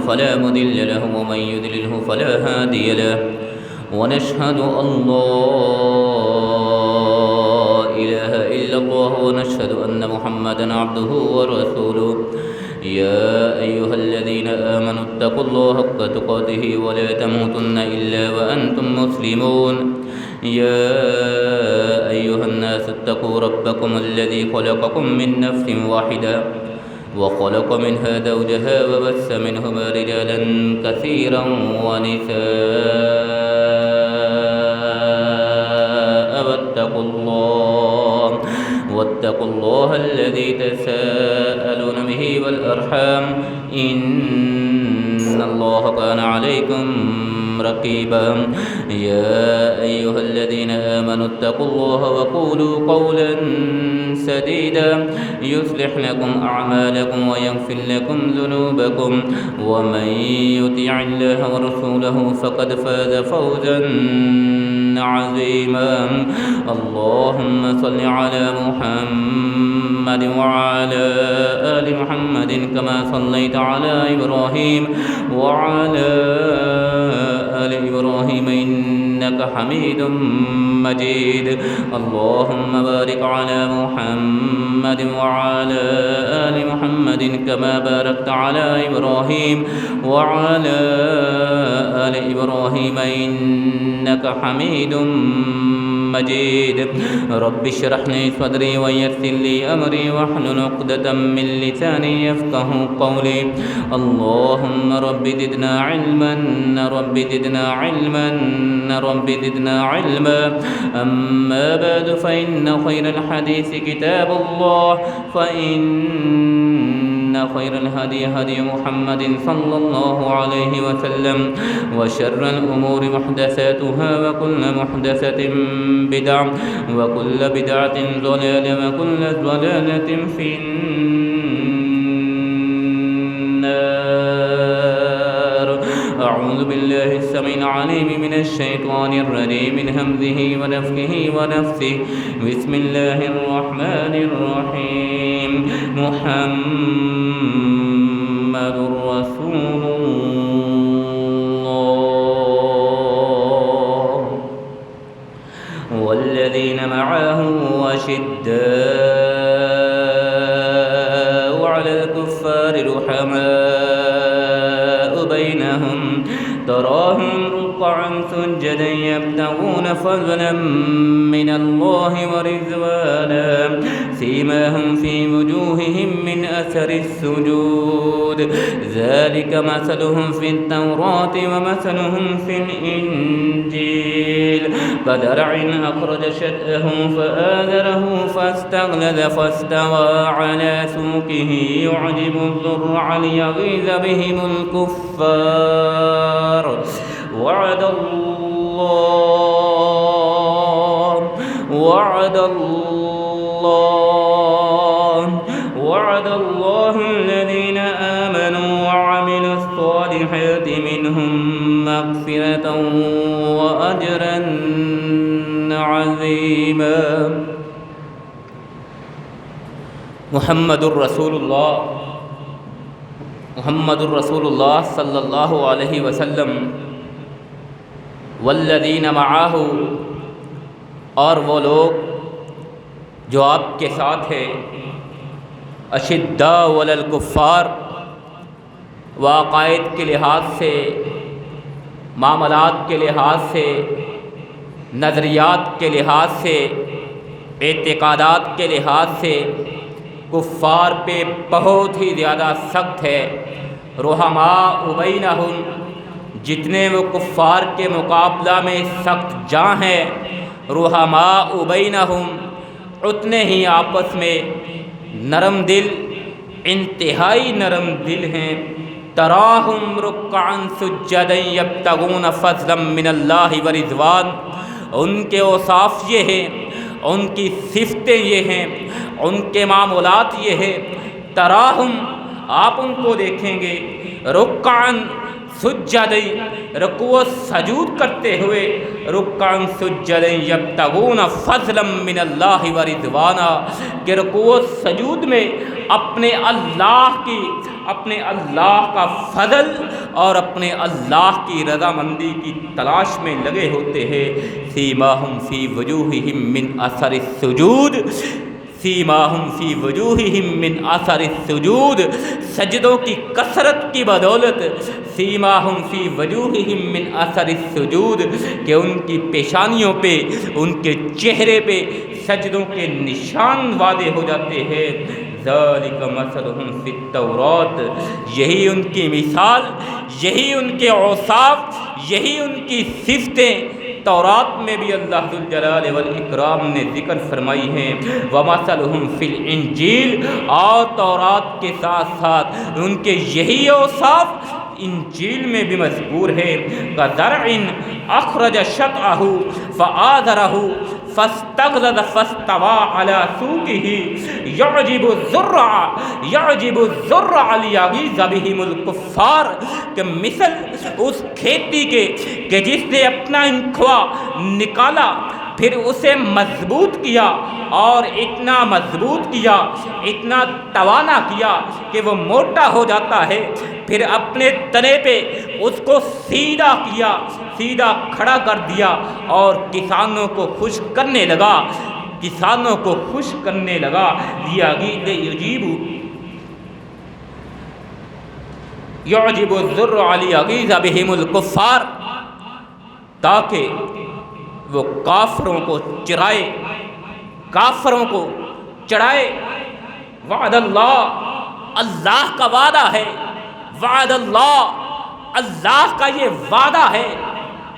فلا مضل له ومن يضلله فلا هادي له ونشهد أن لا إله إلا الله ونشهد أن محمدا عبده ورسوله يا أيها الذين آمنوا اتقوا الله حق تقاته ولا تموتن إلا وأنتم مسلمون يا أيها الناس اتقوا ربكم الذي خلقكم من نفس واحدة وخلق منها زوجها وبث منهما رجالا كثيرا ونساء واتقوا الله الذي تساءلون به والأرحام إن الله كان عليكم رقيبا يا أيها الذين آمنوا اتقوا الله وقولوا قولا سديدا يصلح لكم أعمالكم ويغفر لكم ذنوبكم ومن يطع الله ورسوله فقد فاز فوزا عظيما اللهم صل على محمد وعلى آل محمد كما صليت على إبراهيم وعلى آل إبراهيم إنك حميد مجيد اللهم بارك على محمد وعلى آل محمد كما باركت على إبراهيم وعلى آل إبراهيم إنك حميد مجيد رب اشرح لي صدري ويسر لي أمري واحلل عقدة من لساني يفقه قولي اللهم رب زدنا علما رب زدنا علما رب زدنا علما أما بعد فإن خير الحديث كتاب الله فإن خير الهدي هدي محمد صلى الله عليه وسلم وشر الأمور محدثاتها وكل محدثة بدعة وكل بدعة ضلالة وكل ضلالة في النار أعوذ بالله السميع العليم من الشيطان الرجيم من همزه ونفخه ونفثه بسم الله الرحمن الرحيم محمد رسول الله والذين معه أشداء على الكفار رحماء بينهم تراهم ركعا سجدا يبتغون فضلا من الله ورضوانا سيماهم في وجوههم من أثر السجود ذلك مثلهم في التوراة ومثلهم في الإنجيل كزرع أخرج شطأه فآزره فاستغلظ فاستوى على سوقه يعجب الزرع ليغيظ بهم الكفار وعد الله الذين آمنوا وعملوا الصالحات منهم مغفرة وأجرا عظيما محمد رسول اللہ صلی اللہ علیہ وسلم والذین معاہ اور وہ لوگ جو آپ کے ساتھ ہیں اشداء علی الکفار وعقائد کے لحاظ سے معاملات کے لحاظ سے نظریات کے لحاظ سے اعتقادات کے لحاظ سے کفار پہ بہت ہی زیادہ سخت ہے رحماء بینہم جتنے وہ کفار کے مقابلہ میں سخت جاں ہیں رحماء بینہم اتنے ہی آپس میں نرم دل انتہائی نرم دل ہیں تراہم رکعا سجدا یبتغون فضلا من اللہ ورضوان ان کے اوصاف یہ ہیں ان کی صفتیں یہ ہیں ان کے معمولات یہ ہیں تراہم آپ ان کو دیکھیں گے رکعا سجدًا، رکوع و سجود کرتے ہوئے، رکعًا سجدًا یبتغون فضلا من اللہ ورضوانا، کہ رکوع و سجود میں اپنے اللہ کا فضل اور اپنے اللہ کی رضامندی کی تلاش میں لگے ہوتے ہیں۔ سیماہم فی وجوہہم من اثر السجود، سیماہم فی وجوہہم من اثر السجود، سجدوں کی کثرت کی بدولت، سیماہم فی وجوہہم من اثر السجود، کہ ان کی پیشانیوں پہ، ان کے چہرے پہ سجدوں کے نشان واضح ہو جاتے ہیں۔ ذالک مثلہم فی التوراۃ، یہی ان کی مثال، یہی ان کے اوصاف، یہی ان کی صفتیں تورات میں بھی اللہ ذوالجلال والاکرام نے ذکر فرمائی ہیں۔ ومثلہم فی الانجیل، اور تورات کے ساتھ ساتھ ان کے یہی اوصاف انجیل میں بھی مذکور ہے۔ کزرع اخرج شطأہ فآزرہ فاستغلظ فاستوى علی سوقہ یعجب الزرع لیغیظ بہم الکفار، کہ مثل اس کھیتی کے کہ جس نے اپنا انکھوا نکالا، پھر اسے مضبوط کیا، اور اتنا مضبوط کیا، اتنا توانا کیا کہ وہ موٹا ہو جاتا ہے، پھر اپنے تنے پہ اس کو سیدھا کیا، سیدھا کھڑا کر دیا، اور کسانوں کو خشک کرنے لگا، کسانوں کو خشک کرنے لگا۔ یعجب الزرع لیغیظ بہم الکفار، تاکہ وہ کافروں کو چرائے، کافروں کو چڑھائے۔ وعد اللہ کا وعدہ ہے، وعد اللہ کا یہ وعدہ ہے،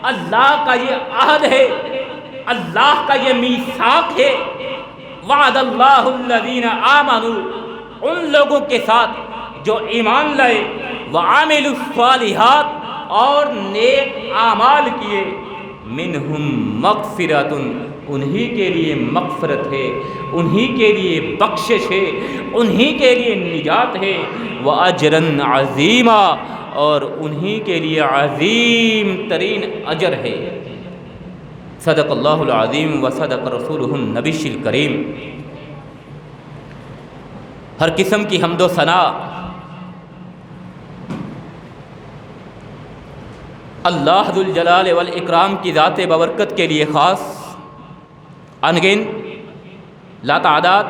اللہ کا یہ عہد ہے، اللہ کا یہ میثاق ہے۔ وعد اللہ الذین آمنوا، ان لوگوں کے ساتھ جو ایمان لائے، وعملوا الصالحات، اور نیک اعمال کیے، منہم مغفرۃ، انہی کے لیے مغفرت ہے، انہی کے لیے بخشش ہے، انہی کے لیے نجات ہے، واجرا عظیما، اور انہی کے لیے عظیم ترین اجر ہے۔ صدق اللہ العظیم و صدق رسولہ النبی الکریم۔ ہر قسم کی حمد و ثنا اللہ ذوالجلال والاکرام کی ذات ببرکت کے لیے خاص، انگن لاتعداد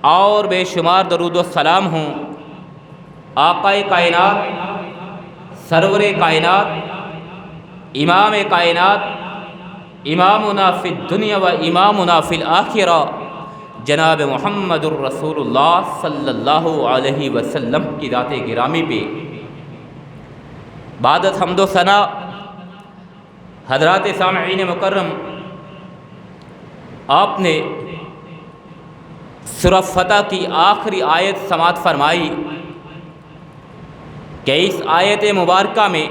اور بے شمار درود و سلام ہوں آقا کائنات، سرور کائنات، امام کائنات، امامنا فی الدنیا و امامنا فی الآخرہ، جناب محمد الرسول اللہ صلی اللہ علیہ وسلم کی ذات گرامی پہ بعد حمد و ثنا۔ حضرات سامعین مکرم، آپ نے سورہ فتح کی آخری آیت سماعت فرمائی کہ اس آیت مبارکہ میں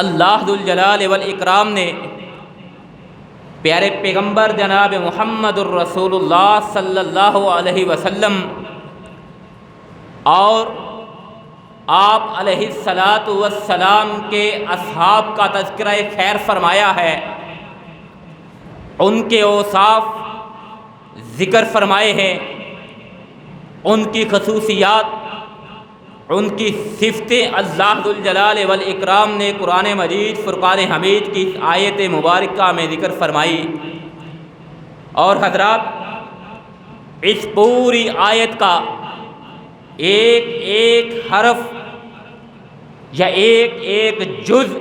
اللہ ذوالجلال والاکرام نے پیارے پیغمبر جناب محمد الرسول اللہ صلی اللہ علیہ وسلم اور آپ علیہ الصلاۃ والسلام کے اصحاب کا تذکرہ خیر فرمایا ہے، ان کے اوصاف ذکر فرمائے ہیں، ان کی خصوصیات، ان کی صفتیں اللہ ذوالجلال والاکرام نے قرآن مجید فرقان حمید کی آیت مبارکہ میں ذکر فرمائی۔ اور حضرات، اس پوری آیت کا ایک ایک حرف یا ایک ایک جز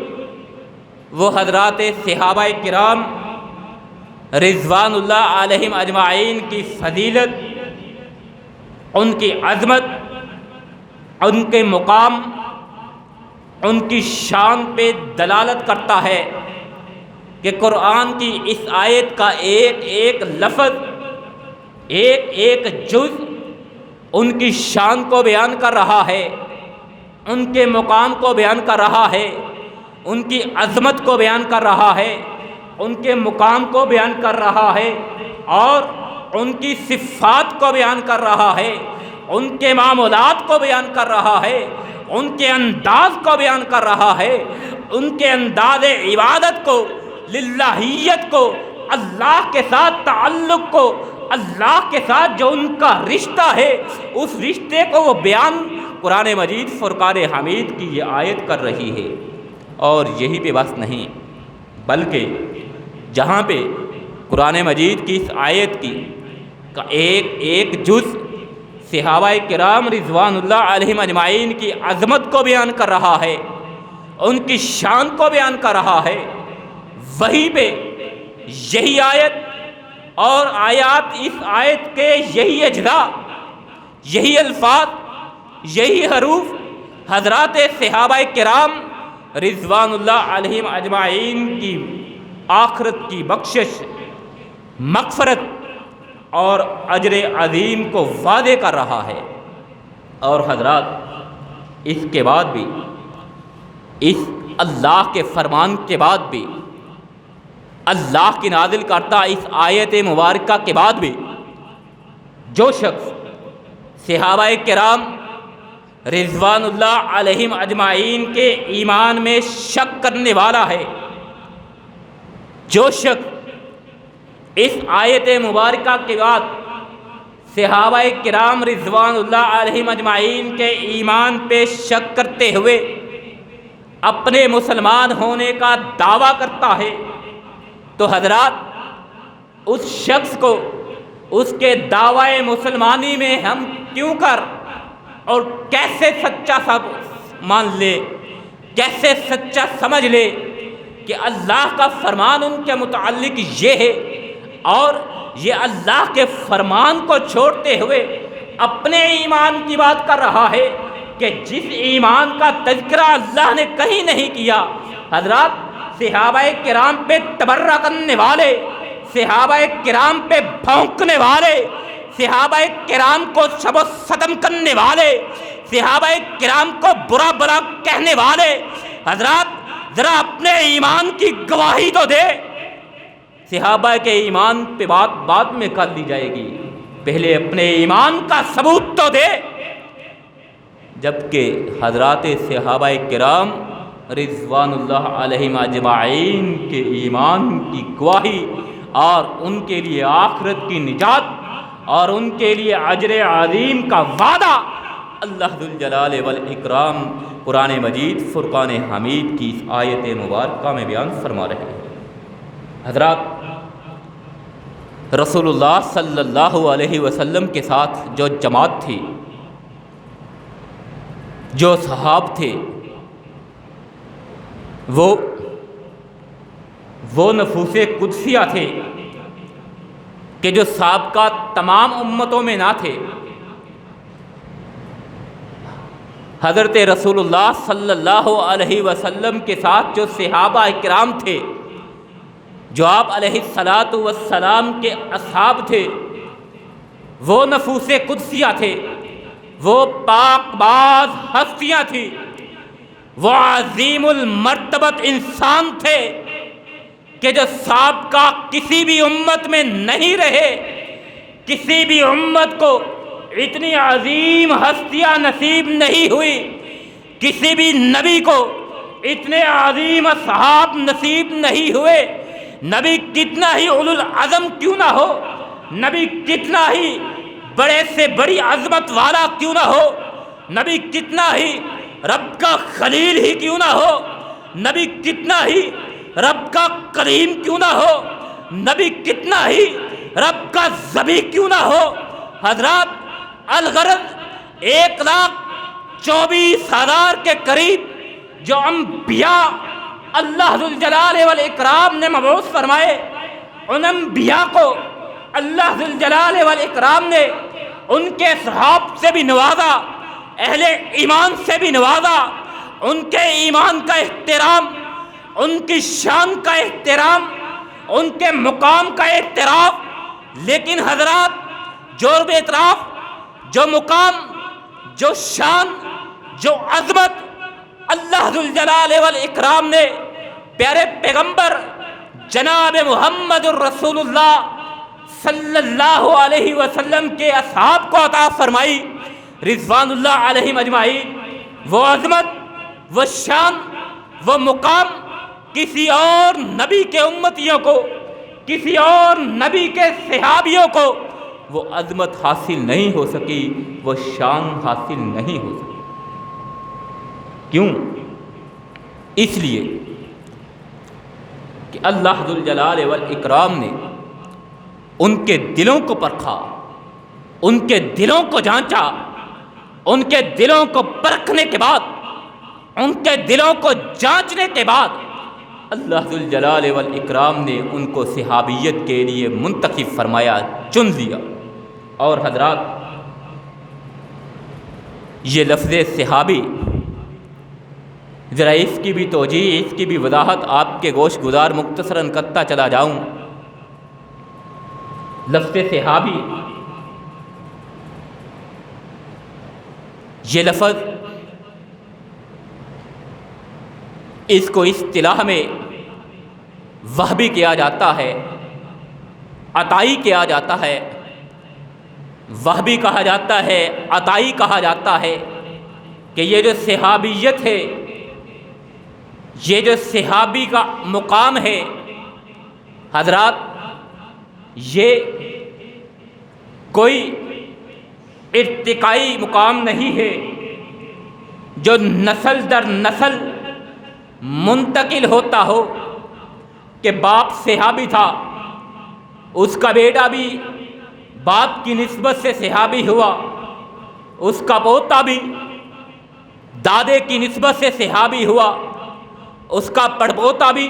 وہ حضرات صحابہ کرام رضوان اللہ علیہم اجمعین کی فضیلت، ان کی عظمت، ان کے مقام، ان کی شان پہ دلالت کرتا ہے کہ قرآن کی اس آیت کا ایک ایک لفظ، ایک ایک جز ان کی شان کو بیان کر رہا ہے، ان کے مقام کو بیان کر رہا ہے، ان کی عظمت کو بیان کر رہا ہے، ان کے مقام کو بیان کر رہا ہے، اور ان کی صفات کو بیان کر رہا ہے، ان کے معاملات کو بیان کر رہا ہے، ان کے انداز کو بیان کر رہا ہے، ان کے انداز عبادت کو، للہیت کو، اللہ کے ساتھ تعلق کو، اللہ کے ساتھ جو ان کا رشتہ ہے اس رشتے کو وہ بیان قرآن مجید فرقان حمید کی یہ آیت کر رہی ہے۔ اور یہی پہ بس نہیں، بلکہ جہاں پہ قرآن مجید کی اس آیت کی کا ایک جز صحابہ کرام رضوان اللہ علیہم اجمعین کی عظمت کو بیان کر رہا ہے، ان کی شان کو بیان کر رہا ہے، وہیں پہ یہی آیت اور آیات، اس آیت کے یہی اجزاء، یہی الفاظ، یہی حروف حضرات صحابہ کرام رضوان اللہ علیہم اجمعین کی آخرت کی بخشش، مغفرت اور اجر عظیم کو وعدے کر رہا ہے۔ اور حضرات اس کے بعد بھی، اس اللہ کے فرمان کے بعد بھی، اللہ کی نازل کرتا اس آیت مبارکہ کے بعد بھی، جو شخص صحابہ کرام رضوان اللہ علیہم اجمعین کے ایمان میں شک کرنے والا ہے، جو شخص اس آیت مبارکہ کے بعد صحابہ کرام رضوان اللہ علیہم اجمعین کے ایمان پہ شک کرتے ہوئے اپنے مسلمان ہونے کا دعویٰ کرتا ہے، تو حضرات اس شخص کو اس کے دعوی مسلمانی میں ہم کیوں کر اور کیسے سچا مان لے، کیسے سچا سمجھ لے کہ اللہ کا فرمان ان کے متعلق یہ ہے، اور یہ اللہ کے فرمان کو چھوڑتے ہوئے اپنے ایمان کی بات کر رہا ہے کہ جس ایمان کا تذکرہ اللہ نے کہیں نہیں کیا۔ حضرات صحابہ کرام پہ تبرہ کرنے والے، صحابہ کرام پہ بھونکنے والے، صحابہ کرام کو شب و ستم کرنے والے، صحابہ کرام کو برا برا کہنے والے، حضرات ذرا اپنے ایمان کی گواہی تو دے۔ صحابہ کے ایمان پہ بات بعد میں کر لی جائے گی، پہلے اپنے ایمان کا ثبوت تو دے۔ جبکہ حضرات صحابہ کرام رضوان اللہ علیہم اجمعین کے ایمان کی گواہی اور ان کے لیے آخرت کی نجات اور ان کے لیے اجر عظیم کا وعدہ اللہ ذوالجلال والاکرام قرآن مجید فرقان حمید کی اس آیت مبارکہ میں بیان فرما رہے ہیں۔ حضرات رسول اللہ صلی اللہ علیہ وسلم کے ساتھ جو جماعت تھی، جو صحاب تھے، وہ نفوس قدسیہ تھے کہ جو سابقہ تمام امتوں میں نہ تھے۔ حضرت رسول اللہ صلی اللہ علیہ وسلم کے ساتھ جو صحابہ کرام تھے، جو آپ علیہ الصلاۃ والسلام کے اصحاب تھے، وہ نفوس قدسیہ تھے، وہ پاک باز ہستیاں تھیں، وہ عظیم المرتبت انسان تھے کہ جو سابقہ کسی بھی امت میں نہیں رہے۔ کسی بھی امت کو اتنی عظیم ہستیاں نصیب نہیں ہوئی، کسی بھی نبی کو اتنے عظیم اصحاب نصیب نہیں ہوئے۔ نبی کتنا ہی اولو العزم کیوں نہ ہو، نبی کتنا ہی بڑے سے بڑی عظمت والا کیوں نہ ہو، نبی کتنا ہی رب کا خلیل ہی کیوں نہ ہو، نبی کتنا ہی رب کا کریم کیوں نہ ہو، نبی کتنا ہی رب کا ذبیح کیوں نہ ہو۔ حضرات الغرض 1,24,000 کے قریب جو انبیاء اللہ ذوالجلال والاکرام نے مبعوث فرمائے، ان انبیاء کو اللہ ذوالجلال والاکرام نے ان کے صحاب سے بھی نوازا، اہل ایمان سے بھی نوازا، ان کے ایمان کا احترام، ان کی شان کا احترام، ان کے مقام کا اعتراف۔ لیکن حضرات جو اعتراف، جو مقام، جو شان، جو عظمت اللہ ذوالجلال والاکرام نے پیارے پیغمبر جناب محمد الرسول اللہ صلی اللہ علیہ وسلم کے اصحاب کو عطا فرمائی رضوان اللہ علیہم اجمعین، وہ عظمت، وہ شان، وہ مقام کسی اور نبی کے امتیوں کو، کسی اور نبی کے صحابیوں کو وہ عظمت حاصل نہیں ہو سکی، وہ شان حاصل نہیں ہو سکی۔ کیوں؟ اس لیے کہ اللہ ذوالجلال والاکرام نے ان کے دلوں کو پرکھا، ان کے دلوں کو جانچا، ان کے دلوں کو پرکھنے کے بعد، ان کے دلوں کو جانچنے کے بعد اللہ ذوالجلال والاکرام نے ان کو صحابیت کے لیے منتخب فرمایا، چن لیا۔ اور حضرات، یہ لفظ صحابی، ذرا اس کی بھی توجیہ، اس کی بھی وضاحت آپ کے گوش گزار مختصراً کرتا چلا جاؤں۔ لفظ صحابی، یہ لفظ اس کو اصطلاح میں وہبی کیا جاتا ہے، عطائی کیا جاتا ہے، وہبی کہا جاتا ہے، عطائی کہا جاتا ہے کہ یہ جو صحابیت ہے، یہ جو صحابی کا مقام ہے حضرات، یہ کوئی ارتقائی مقام نہیں ہے جو نسل در نسل منتقل ہوتا ہو، کہ باپ صحابی تھا، اس کا بیٹا بھی باپ کی نسبت سے صحابی ہوا، اس کا پوتا بھی دادے کی نسبت سے صحابی ہوا، اس کا پڑپوتا بھی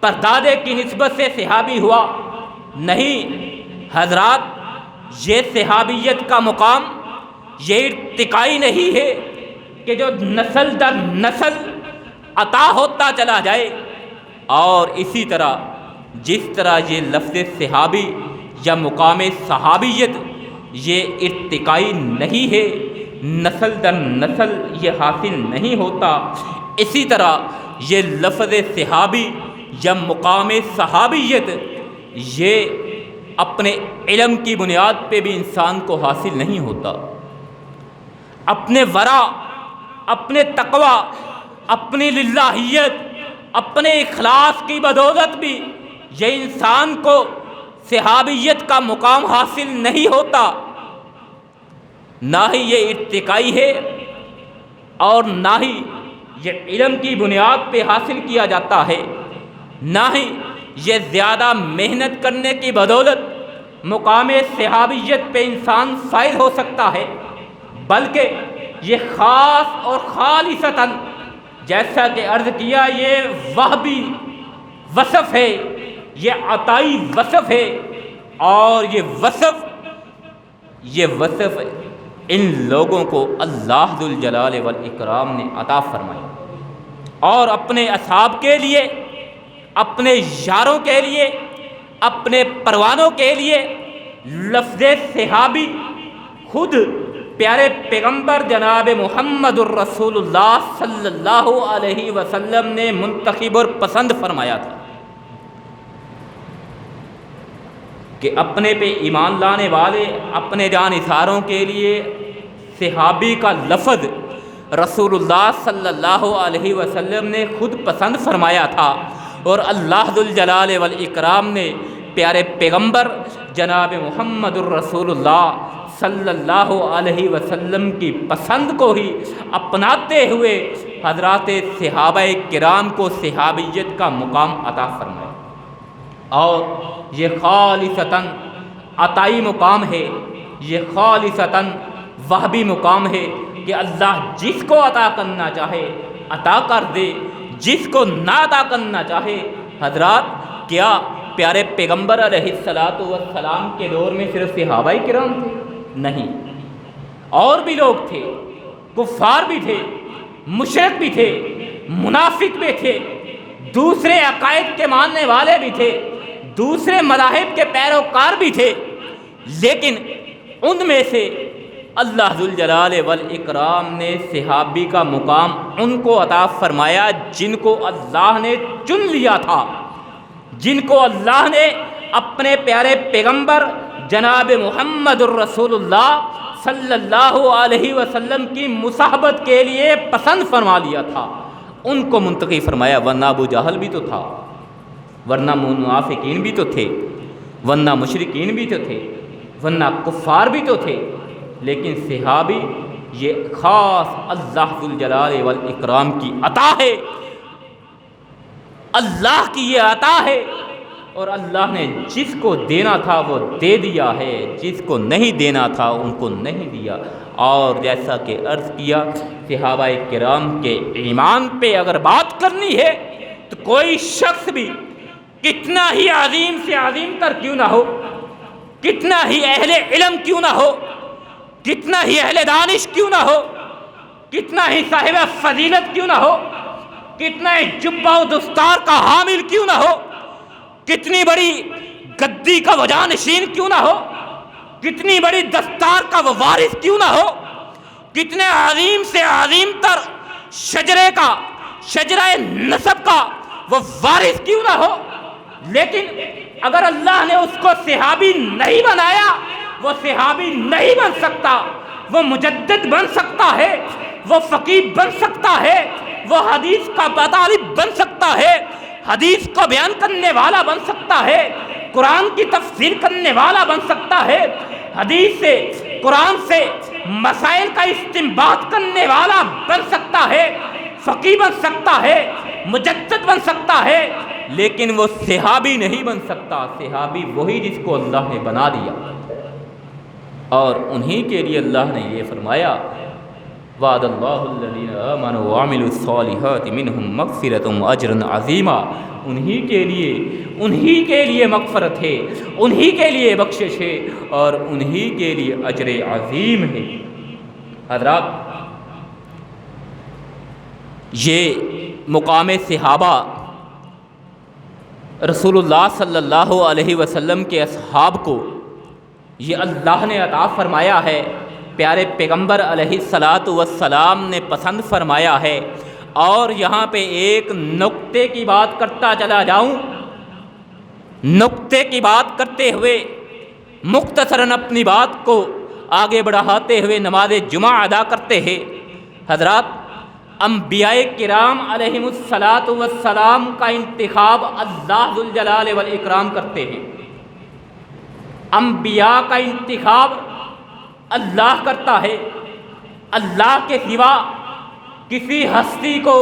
پردادے کی نسبت سے صحابی ہوا۔ نہیں حضرات، یہ صحابیت کا مقام یہ ارتقائی نہیں ہے کہ جو نسل در نسل عطا ہوتا چلا جائے، اور اسی طرح جس طرح یہ لفظ صحابی یا مقام صحابیت یہ ارتقائی نہیں ہے، نسل در نسل یہ حاصل نہیں ہوتا، اسی طرح یہ لفظ صحابی یا مقام صحابیت یہ اپنے علم کی بنیاد پہ بھی انسان کو حاصل نہیں ہوتا، اپنے ورع، اپنے تقوی، اپنی للہیت، اپنے اخلاص کی بدولت بھی یہ انسان کو صحابیت کا مقام حاصل نہیں ہوتا۔ نہ ہی یہ ارتقائی ہے اور نہ ہی یہ علم کی بنیاد پہ حاصل کیا جاتا ہے، نہ ہی یہ زیادہ محنت کرنے کی بدولت مقام صحابیت پہ انسان فائز ہو سکتا ہے، بلکہ یہ خاص اور خالصتاً، جیسا کہ عرض کیا، یہ وہبی وصف ہے، یہ عطائی وصف ہے، اور یہ وصف ان لوگوں کو اللہ ذوالجلال والاکرام نے عطا فرمایا، اور اپنے اصحاب کے لیے، اپنے یاروں کے لیے، اپنے پروانوں کے لیے لفظ صحابی خود پیارے پیغمبر جناب محمد الرسول اللہ صلی اللہ علیہ وسلم نے منتخب اور پسند فرمایا تھا کہ اپنے پہ ایمان لانے والے، اپنے جانثاروں کے لیے صحابی کا لفظ رسول اللہ صلی اللہ علیہ وسلم نے خود پسند فرمایا تھا، اور اللہ ذوالجلال والاکرام نے پیارے پیغمبر جناب محمد الرسول اللہ صلی اللہ علیہ وسلم کی پسند کو ہی اپناتے ہوئے حضرات صحابہ کرام کو صحابیت کا مقام عطا فرمایا، اور یہ خالصتاً عطائی مقام ہے، یہ خالصتاً وہبی مقام ہے کہ اللہ جس کو عطا کرنا چاہے عطا کر دے، جس کو نہ عطا کرنا چاہے۔ حضرات، کیا پیارے پیغمبر علیہ السلام کے دور میں صرف صحابہ کرام تھے؟ نہیں، اور بھی لوگ تھے، کفار بھی تھے، مشرک بھی تھے، منافق بھی تھے، دوسرے عقائد کے ماننے والے بھی تھے، دوسرے مذاہب کے پیروکار بھی تھے، لیکن ان میں سے اللہ ذوالجلال والاکرام نے صحابی کا مقام ان کو عطا فرمایا جن کو اللہ نے چن لیا تھا، جن کو اللہ نے اپنے پیارے پیغمبر جناب محمد الرسول اللہ صلی اللہ علیہ وسلم کی مصاحبت کے لیے پسند فرما لیا تھا، ان کو منتقی فرمایا، ورنہ ابو جہل بھی تو تھا، ورنہ منافقین بھی تو تھے، ورنہ مشرکین بھی تو تھے، ورنہ کفار بھی تو تھے، لیکن صحابی یہ خاص اللہ ذوالجلال والاکرام کی عطا ہے، اللہ کی یہ عطا ہے، اور اللہ نے جس کو دینا تھا وہ دے دیا ہے، جس کو نہیں دینا تھا ان کو نہیں دیا۔ اور جیسا کہ عرض کیا، صحابہ کرام کے ایمان پہ اگر بات کرنی ہے تو کوئی شخص بھی کتنا ہی عظیم سے عظیم تر کیوں نہ ہو، کتنا ہی اہل علم کیوں نہ ہو، کتنا ہی اہل دانش کیوں نہ ہو، کتنا ہی صاحب فضیلت کیوں نہ ہو، کتنا ہی جبہ و دستار کا حامل کیوں نہ ہو، کتنی بڑی گدی کا وہ جانشین کیوں نہ ہو، کتنی بڑی دستار کا وہ وارث کیوں نہ ہو، کتنے عظیم سے عظیم تر شجرے کا، شجرہ نسب کا وہ وارث کیوں نہ ہو، لیکن اگر اللہ نے اس کو صحابی نہیں بنایا، وہ صحابی نہیں بن سکتا۔ وہ مجدد بن سکتا ہے، وہ فقیہ بن سکتا ہے، وہ حدیث کا طالب بن سکتا ہے، حدیث کو بیان کرنے والا بن سکتا ہے، قرآن کی تفسیر کرنے والا بن سکتا ہے، حدیث سے، قرآن سے مسائل کا استنباط کرنے والا بن سکتا ہے، فقیہ بن سکتا ہے، مجدد بن سکتا ہے، لیکن وہ صحابی نہیں بن سکتا۔ صحابی وہی جس کو اللہ نے بنا دیا، اور انہی کے لیے اللہ نے یہ فرمایا، وعد اللہ الذین آمنوا وعملوا الصالحات منہم مغفرۃ واجر عظیما۔ انہی کے لیے مغفرت ہے، انہی کے لیے بخشش ہے، اور انہی کے لیے اجر عظیم ہے۔ حضرات، یہ مقام صحابہ رسول اللہ صلی اللہ علیہ وسلم کے اصحاب کو یہ اللہ نے عطا فرمایا ہے، پیارے پیغمبر علیہ السلام نے پسند فرمایا ہے۔ اور یہاں پہ ایک نقطے کی بات کرتا چلا جاؤں، نقطے کی بات کرتے ہوئے مختصراً اپنی بات کو آگے بڑھاتے ہوئے نماز جمعہ ادا کرتے ہیں۔ حضرات، انبیاء کرام علیہم السلام کا انتخاب اللہ ذوالجلال والاکرام کرتے ہیں۔ انبیاء کا انتخاب اللہ کرتا ہے۔ اللہ کے سوا کسی ہستی کو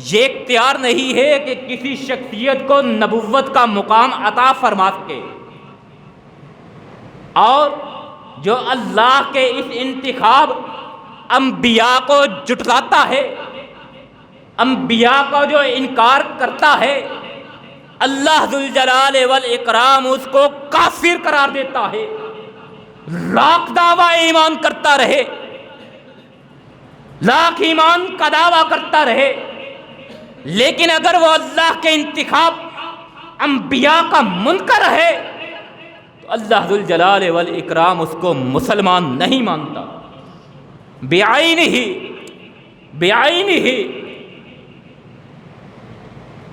یہ اختیار نہیں ہے کہ کسی شخصیت کو نبوت کا مقام عطا فرما سکے، اور جو اللہ کے اس انتخاب انبیاء کو جھٹلاتا ہے، انبیاء کا جو انکار کرتا ہے، اللہ ذوالجلال والاکرام اس کو کافر قرار دیتا ہے، لاکھ دعویٰ ایمان کرتا رہے، لاکھ ایمان کا دعویٰ کرتا رہے، لیکن اگر وہ اللہ کے انتخاب انبیاء کا منکر ہے تو اللہ ذوالجلال والاکرام اس کو مسلمان نہیں مانتا۔ بعینہ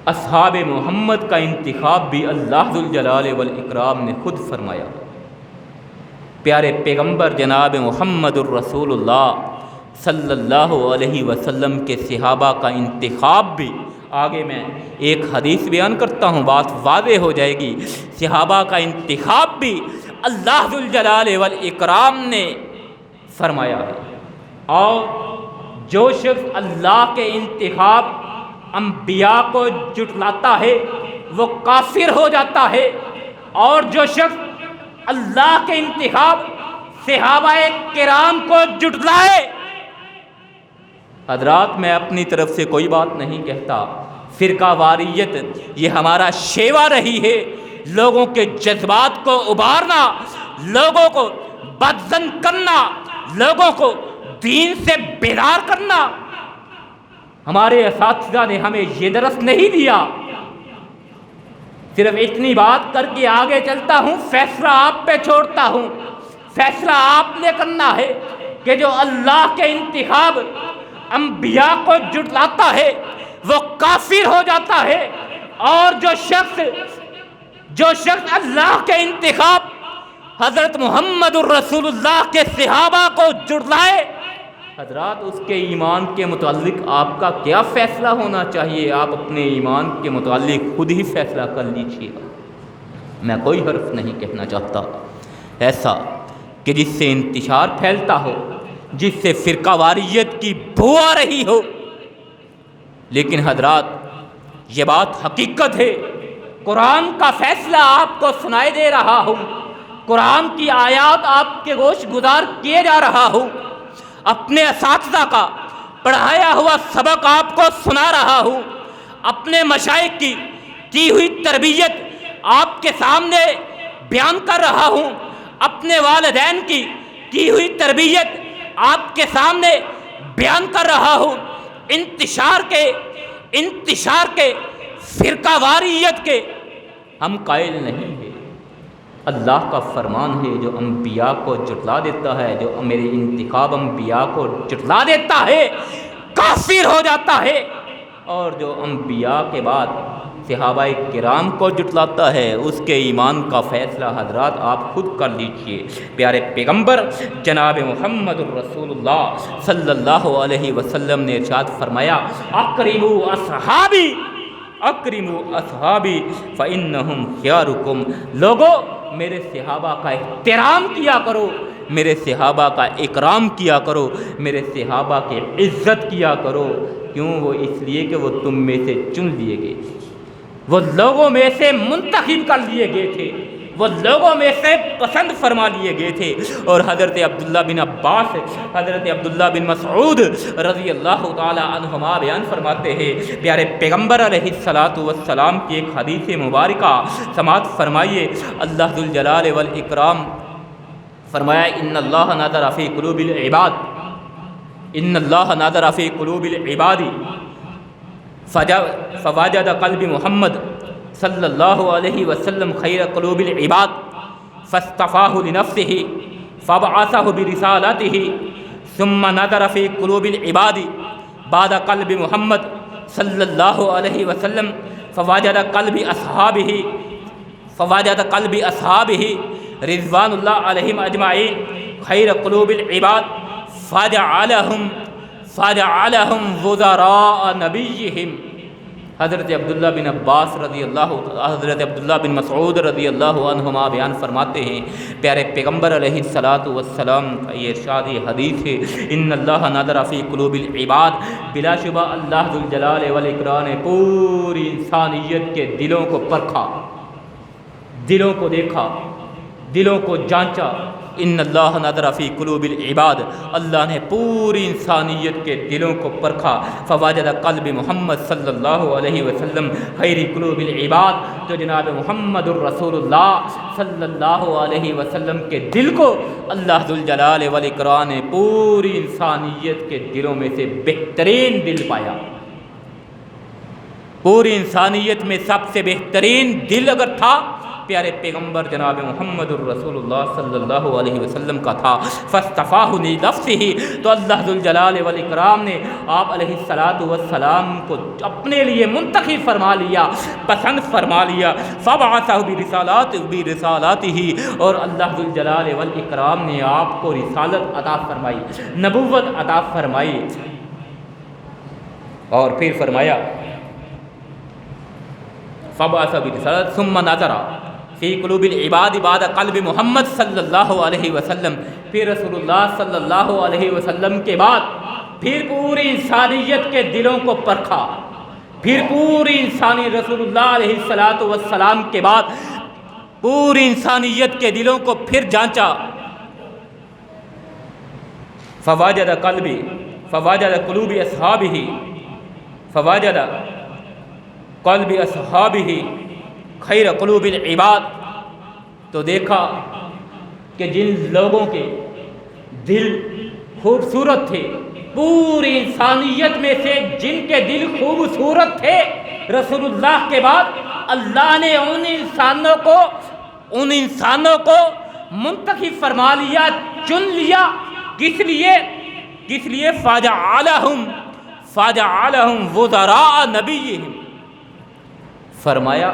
اصحاب محمد کا انتخاب بھی اللہ ذوالجلال والاکرام نے خود فرمایا۔ پیارے پیغمبر جناب محمد الرسول اللہ صلی اللہ علیہ وسلم کے صحابہ کا انتخاب بھی، آگے میں ایک حدیث بیان کرتا ہوں، بات واضح ہو جائے گی۔ صحابہ کا انتخاب بھی اللہ ذوالجلال والاکرام نے فرمایا ہے، اور جو شخص اللہ کے انتخاب انبیاء کو جھٹلاتا ہے وہ کافر ہو جاتا ہے، اور جو شخص اللہ کے انتخاب صحابہ کرام کو جھٹلائے، حضرات میں اپنی طرف سے کوئی بات نہیں کہتا، فرقہ واریت یہ ہمارا شیوا رہی ہے، لوگوں کے جذبات کو ابھارنا، لوگوں کو بدظن کرنا، لوگوں کو دین سے بیدار کرنا۔ ہمارے اساتذہ نے ہمیں یہ درس نہیں دیا۔ صرف اتنی بات کر کے آگے چلتا ہوں، فیصلہ آپ پہ چھوڑتا ہوں، فیصلہ آپ نے کرنا ہے کہ جو اللہ کے انتخاب انبیاء کو جھٹلاتا ہے وہ کافر ہو جاتا ہے، اور جو شخص اللہ کے انتخاب حضرت محمد الرسول اللہ کے صحابہ کو جھٹلائے، حضرات اس کے ایمان کے متعلق آپ کا کیا فیصلہ ہونا چاہیے؟ آپ اپنے ایمان کے متعلق خود ہی فیصلہ کر لیجیے. میں کوئی حرف نہیں کہنا چاہتا ایسا کہ جس سے انتشار پھیلتا ہو، جس سے فرقہ واریت کی بو آ رہی ہو، لیکن حضرات یہ بات حقیقت ہے. قرآن کا فیصلہ آپ کو سنائے دے رہا ہوں، قرآن کی آیات آپ کے گوش گزار کیے جا رہا ہوں، اپنے اساتذہ کا پڑھایا ہوا سبق آپ کو سنا رہا ہوں، اپنے مشائخ کی ہوئی تربیت آپ کے سامنے بیان کر رہا ہوں، اپنے والدین کی ہوئی تربیت آپ کے سامنے بیان کر رہا ہوں. انتشار کے فرقہ واریت کے ہم قائل نہیں ہیں. اللہ کا فرمان ہے جو انبیاء کو جھٹلا دیتا ہے، جو میرے انتخاب انبیاء کو جھٹلا دیتا ہے کافر ہو جاتا ہے، اور جو انبیاء کے بعد صحابہ کرام کو جھٹلاتا ہے اس کے ایمان کا فیصلہ حضرات آپ خود کر لیجئے. پیارے پیغمبر جناب محمد الرسول اللہ صلی اللہ علیہ وسلم نے ارشاد فرمایا، اکرموا اصحابی فانہم خیارکم. لوگو میرے صحابہ کا احترام کیا کرو، میرے صحابہ کا اکرام کیا کرو، میرے صحابہ کی عزت کیا کرو. کیوں؟ وہ اس لیے کہ وہ تم میں سے چن لیے گئے تھے، وہ لوگوں میں سے منتخب کر لیے گئے تھے، وہ لوگوں میں سے پسند فرما لیے گئے تھے. اور حضرت عبداللہ بن عباس، حضرت عبداللہ بن مسعود رضی اللہ تعالی عنہما بیان فرماتے ہیں، پیارے پیغمبر علیہ السلام کی ایک حدیث مبارکہ سماعت فرمائیے. اللہ ذوالجلال والاکرام فرمایا، ان اللہ نظر فی قلوب العباد، ان اللہ نظر فی قلوب العباد فوجد قلب محمد صلی اللہ علیہ وسلم خیر قلوب العباد فاصطفاہ لنفسہ فبعثہ برسالتہ ثم نظر فی قلوب العباد بعد قلب محمد صلی اللہ علیہ وسلم فوجد قلب اصحابہ رضوان اللہ علیہم اجمعین خیر قلوب العباد فجعلہم وزراء نبیہم. حضرت عبداللہ بن عباس رضی اللہ، حضرت عبداللہ بن مسعود رضی اللہ عنہما بیان فرماتے ہیں، پیارے پیغمبر علیہ السلام کا یہ ارشاد حدیث ہے، ان اللہ نظر فی قلوب العباد. بلا شبہ اللہ ذوالجلال والاکرام نے پوری انسانیت کے دلوں کو پرکھا، دلوں کو دیکھا، دلوں کو جانچا. ان اللہ نظر فی قلوب العباد، اللہ نے پوری انسانیت کے دلوں کو پرکھا. فوجد قلب محمد صلی اللہ علیہ وسلم خیر قلوب العباد، تو جناب محمد الرسول اللہ صلی اللہ علیہ وسلم کے دل کو اللہ ذوالجلال والاکرام نے پوری انسانیت کے دلوں میں سے بہترین دل پایا. پوری انسانیت میں سب سے بہترین دل اگر تھا پیارے پیغمبر جناب محمد الرسول اللہ صلی اللہ علیہ وسلم کا تھا. فاصطفاہ لنفسہ، تو اللہ ذوالجلال والاکرام نے آپ علیہ السلام کو اپنے لیے منتخب فرما لیا، پسند فرما لیا. فبعثہ برسالاتہ، اور اللہ ذوالجلال والاکرام نے آپ کو رسالت عطا فرمائی، نبوت عطا فرمائی. اور پھر فرمایا فبعث برسالات ثم نظر فی قلوب العباد بعد قلب محمد صلی اللہ علیہ وسلم. پھر رسول اللہ صلی اللہ علیہ وسلم کے بعد پھر پوری انسانیت کے دلوں کو پرکھا، پھر پوری انسانی رسول اللہ علیہ السلام کے بعد پوری انسانیت کے دلوں کو پھر جانچا. فوجد قلوب اصحابہ، فوجد قلب اصحابہ خیر قلوب العباد، تو دیکھا کہ جن لوگوں کے دل خوبصورت تھے، پوری انسانیت میں سے جن کے دل خوبصورت تھے، رسول اللہ کے بعد اللہ نے ان انسانوں کو منتخب فرما لیا، چن لیا. کس لیے فجعلہم وزراء نبیہم. فرمایا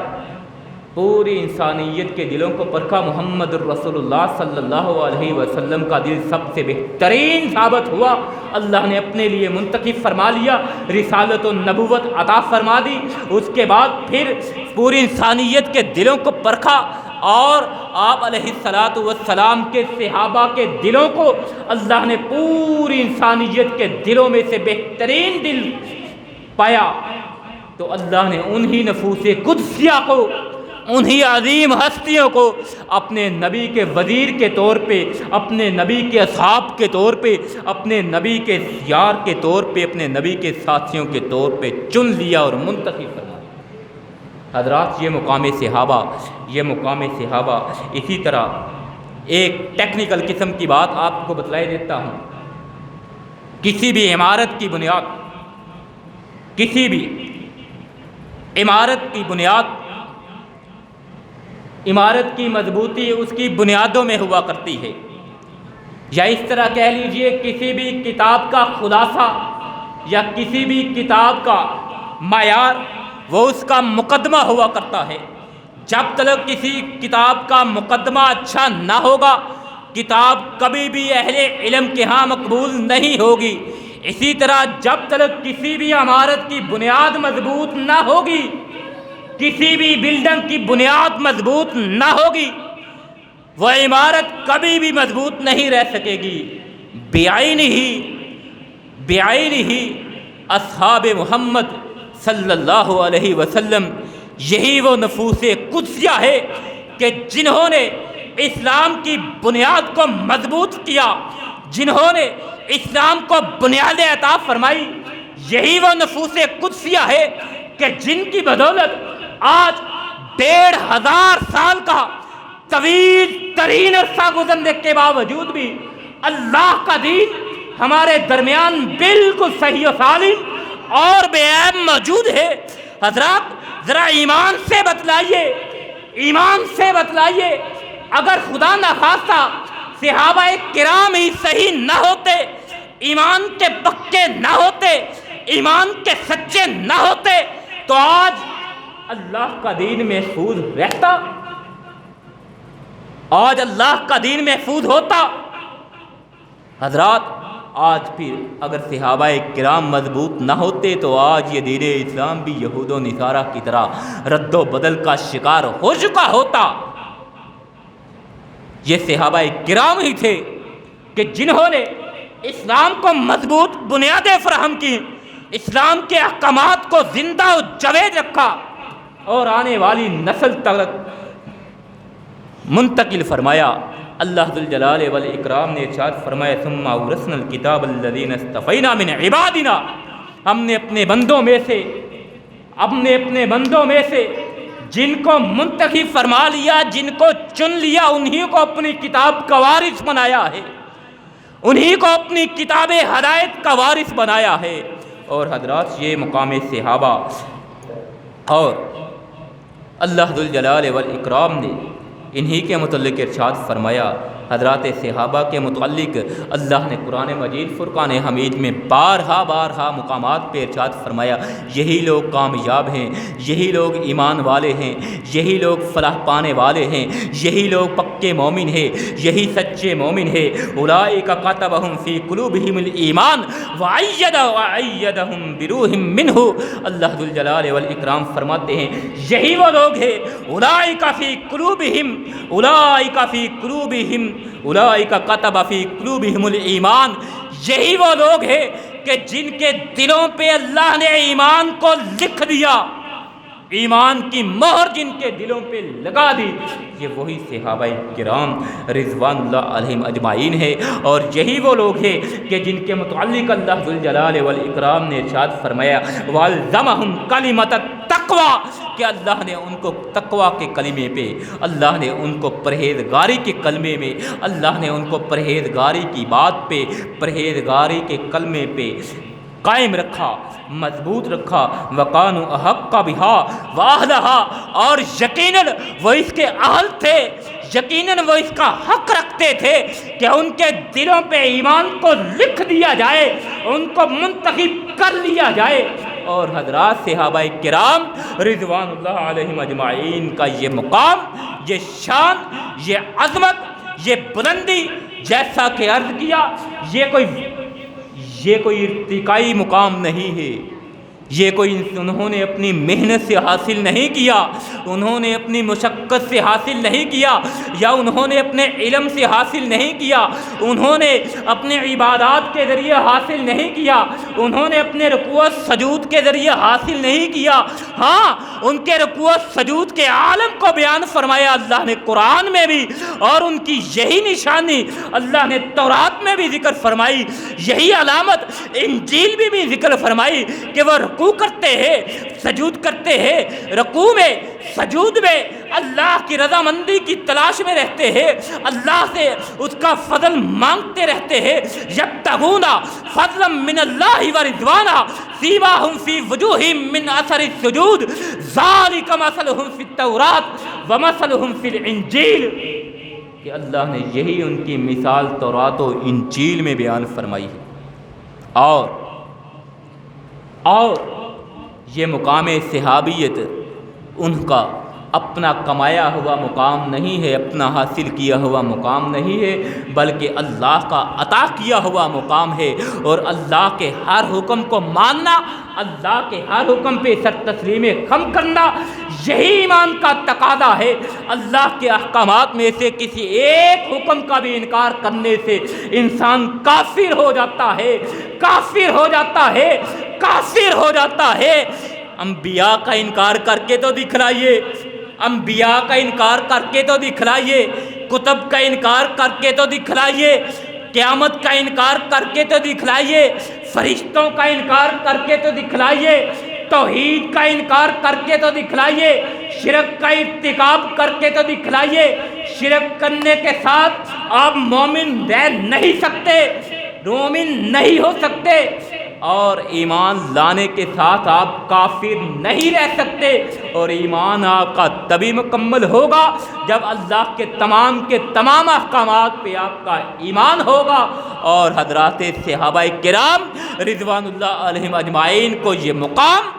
پوری انسانیت کے دلوں کو پرکھا، محمد الرسول اللہ صلی اللہ علیہ وسلم کا دل سب سے بہترین ثابت ہوا، اللہ نے اپنے لیے منتخب فرما لیا، رسالت و نبوت عطا فرما دی۔ اس کے بعد پھر پوری انسانیت کے دلوں کو پرکھا اور آپ علیہ الصلاۃ والسلام کے صحابہ کے دلوں کو اللہ نے پوری انسانیت کے دلوں میں سے بہترین دل پایا، تو اللہ نے انہی نفوس قدسیہ کو، انہی عظیم ہستیوں کو اپنے نبی کے وزیر کے طور پہ، اپنے نبی کے اصحاب کے طور پہ، اپنے نبی کے یار کے طور پہ، اپنے نبی کے ساتھیوں کے طور پہ چن لیا اور منتخب فرمایا۔ حضرات، یہ مقام صحابہ، یہ مقام صحابہ۔ اسی طرح ایک ٹیکنیکل قسم کی بات آپ کو بتلائی دیتا ہوں، کسی بھی عمارت کی بنیاد، کسی بھی عمارت کی بنیاد، عمارت کی مضبوطی اس کی بنیادوں میں ہوا کرتی ہے، یا اس طرح کہہ لیجئے کسی بھی کتاب کا خلاصہ یا کسی بھی کتاب کا معیار وہ اس کا مقدمہ ہوا کرتا ہے۔ جب تک کسی کتاب کا مقدمہ اچھا نہ ہوگا، کتاب کبھی بھی اہل علم کے ہاں مقبول نہیں ہوگی۔ اسی طرح جب تک کسی بھی عمارت کی بنیاد مضبوط نہ ہوگی، کسی بھی بلڈنگ کی بنیاد مضبوط نہ ہوگی، وہ عمارت کبھی بھی مضبوط نہیں رہ سکے گی۔ بعین ہی اصحاب محمد صلی اللہ علیہ وسلم یہی وہ نفوس قدسیہ ہے کہ جنہوں نے اسلام کی بنیاد کو مضبوط کیا، جنہوں نے اسلام کو بنیاد عطا فرمائی۔ یہی وہ نفوس قدسیہ ہے کہ جن کی بدولت آج 1500 سال کا طویل ترین عرصہ گزرنے کے باوجود بھی اللہ کا دین ہمارے درمیان بالکل صحیح و سالم اور بے عیب موجود ہے۔ حضرات، ذرا ایمان سے بتلائیے، ایمان سے بتلائیے، اگر خدا نخواستہ صحابہ کرام ہی صحیح نہ ہوتے، ایمان کے پکے نہ ہوتے، ایمان کے سچے نہ ہوتے، تو آج اللہ کا دین محفوظ رہتا، آج اللہ کا دین محفوظ ہوتا۔ حضرات، آج پھر اگر صحابہ کرام مضبوط نہ ہوتے تو آج یہ دین اسلام بھی یہود و نصارہ کی طرح رد و بدل کا شکار ہو چکا ہوتا۔ یہ صحابہ کرام ہی تھے کہ جنہوں نے اسلام کو مضبوط بنیادیں فراہم کی، اسلام کے احکامات کو زندہ و جاوید رکھا اور آنے والی نسل تک منتقل فرمایا۔ اللہ ذوالجلال والاکرام نے ارشاد فرمایا، ثم اورثنا الکتاب الذین اصطفینا من عبادنا، ہم نے اپنے بندوں میں سے جن کو منتخب فرما لیا، جن کو چن لیا، انہی کو اپنی کتاب کا وارث بنایا ہے، انہی کو اپنی کتاب ہدایت کا وارث بنایا ہے۔ اور حضرات، یہ مقام صحابہ اور اللہ ذوالجلال والاکرام نے انہی کے متعلق ارشاد فرمایا۔ حضرات صحابہ کے متعلق اللہ نے قرآن مجید فرقان حمید میں بارہا مقامات پہ ارشاد فرمایا، یہی لوگ کامیاب ہیں، یہی لوگ ایمان والے ہیں، یہی لوگ فلاح پانے والے ہیں، یہی لوگ پکے مومن ہیں، یہی سچے مومن ہیں۔ اولئک کتبہم فی قلوبہم الایمان وأیدہم بروح منہ۔ اللہ ذوالجلال والاکرام فرماتے ہیں، یہی وہ لوگ ہیں، اولئک فی قلوبہم، اولئک فی قلوبہم، اولئک کتب فی قلوبہم الایمان، یہی وہ لوگ ہیں کہ جن کے دلوں پہ اللہ نے ایمان کو لکھ دیا، ایمان کی مہر جن کے دلوں پہ لگا دی، یہ وہی صحابہ کرام رضوان اللہ علیہم اجمعین ہے۔ اور یہی وہ لوگ ہیں کہ جن کے متعلق اللہ ذوالجلال والاکرام نے ارشاد فرمایا، وَأَلْزَمَهُمْ كَلِمَةَ التَّقْوَىٰ، کہ اللہ نے ان کو تقویٰ کے کلمے پہ، اللہ نے ان کو پرہیزگاری کے کلمے میں، اللہ نے ان کو پرہیزگاری کی بات پہ، پرہیزگاری کے کلمے پہ قائم رکھا، مضبوط رکھا۔ وَقَانُوا أَحَقَّ بِهَا وَأَهْلَهَا، اور یقیناً وہ اس کے اہل تھے، یقیناً وہ اس کا حق رکھتے تھے کہ ان کے دلوں پہ ایمان کو لکھ دیا جائے، ان کو منتخب کر لیا جائے۔ اور حضرات صحابہ کرام رضوان اللہ علیہم اجمعین کا یہ مقام، یہ شان، یہ عظمت، یہ بلندی، جیسا کہ عرض کیا یہ کوئی ارتقائی مقام نہیں ہے، یہ کوئی انہوں نے اپنی محنت سے حاصل نہیں کیا، انہوں نے اپنی مشقت سے حاصل نہیں کیا، یا انہوں نے اپنے علم سے حاصل نہیں کیا، انہوں نے اپنے عبادات کے ذریعے حاصل نہیں کیا، انہوں نے اپنے رکوع و سجود کے ذریعے حاصل نہیں کیا۔ ہاں، ان کے رکوع و سجود کے عالم کو بیان فرمایا اللہ نے قرآن میں بھی، اور ان کی یہی نشانی اللہ نے تورات میں بھی ذکر فرمائی، یہی علامت انجیل میں بھی ذکر فرمائی کہ وہ رکوع کرتے ہیں، سجود کرتے ہیں، رکوع میں سجود میں اللہ کی رضامندی کی تلاش میں رہتے ہیں، اللہ سے اس کا فضل مانگتے رہتے ہیں۔ یبتغون فضلا من اللہ ورضوانا سیماہم فی وجوہہم من اثر السجود ذالک مثلہم فی التوراۃ ومثلہم فی الانجیل، کہ اللہ نے یہی ان کی مثال تورات و انجیل میں بیان فرمائی ہے۔ اور یہ مقام صحابیت ان کا اپنا کمایا ہوا مقام نہیں ہے، اپنا حاصل کیا ہوا مقام نہیں ہے، بلکہ اللہ کا عطا کیا ہوا مقام ہے۔ اور اللہ کے ہر حکم کو ماننا، اللہ کے ہر حکم پہ سر تسلیم خم کرنا، یہی ایمان کا تقاضا ہے۔ اللہ کے احکامات میں سے کسی ایک حکم کا بھی انکار کرنے سے انسان کافر ہو جاتا ہے، کافر ہو جاتا ہے، کافر ہو جاتا ہے۔ انبیاء کا انکار کر کے تو دکھلائیے، انبیاء کا انکار کر کے تو دکھلائیے، کتب کا انکار کر کے تو دکھلائیے، قیامت کا انکار کر کے تو دکھلائیے، فرشتوں کا انکار کر کے تو دکھلائیے، توحید کا انکار کر کے تو دکھلائیے، شرک کا ارتکاب کر کے تو دکھلائیے۔ شرک کرنے کے ساتھ آپ مومن رہ نہیں سکتے، مومن نہیں ہو سکتے، اور ایمان لانے کے ساتھ آپ کافر نہیں رہ سکتے۔ اور ایمان آپ کا تبھی مکمل ہوگا جب اللہ کے تمام احکامات پہ آپ کا ایمان ہوگا۔ اور حضرات صحابہ کرام رضوان اللہ علیہم اجمعین کو یہ مقام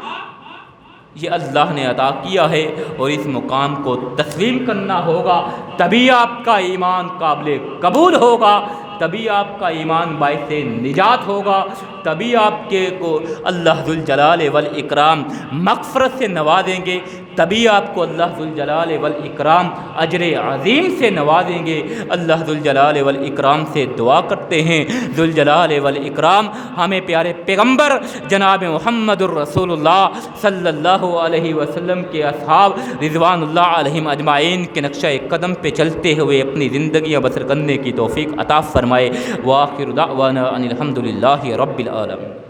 یہ اللہ نے عطا کیا ہے، اور اس مقام کو تسلیم کرنا ہوگا، تبھی آپ کا ایمان قابل قبول ہوگا، تبھی آپ کا ایمان باعث نجات ہوگا، تبھی آپ کے کو اللہ ذوالجلال والاکرام مغفرت سے نوازیں گے، تبھی آپ کو اللہ ذوالجلال والاکرام اجر عظیم سے نوازیں گے۔ اللہ ذوالجلال والاکرام سے دعا کرتے ہیں، ذوالجلال والاکرام ہمیں پیارے پیغمبر جناب محمد الرسول اللہ صلی اللہ علیہ وسلم کے اصحاب رضوان اللہ علیہم اجمعین کے نقشہ قدم پہ چلتے ہوئے اپنی زندگیاں بسر کرنے کی توفیق عطا فرمائے۔ وآخر دعوانا ان الحمد للہ رب العالمین۔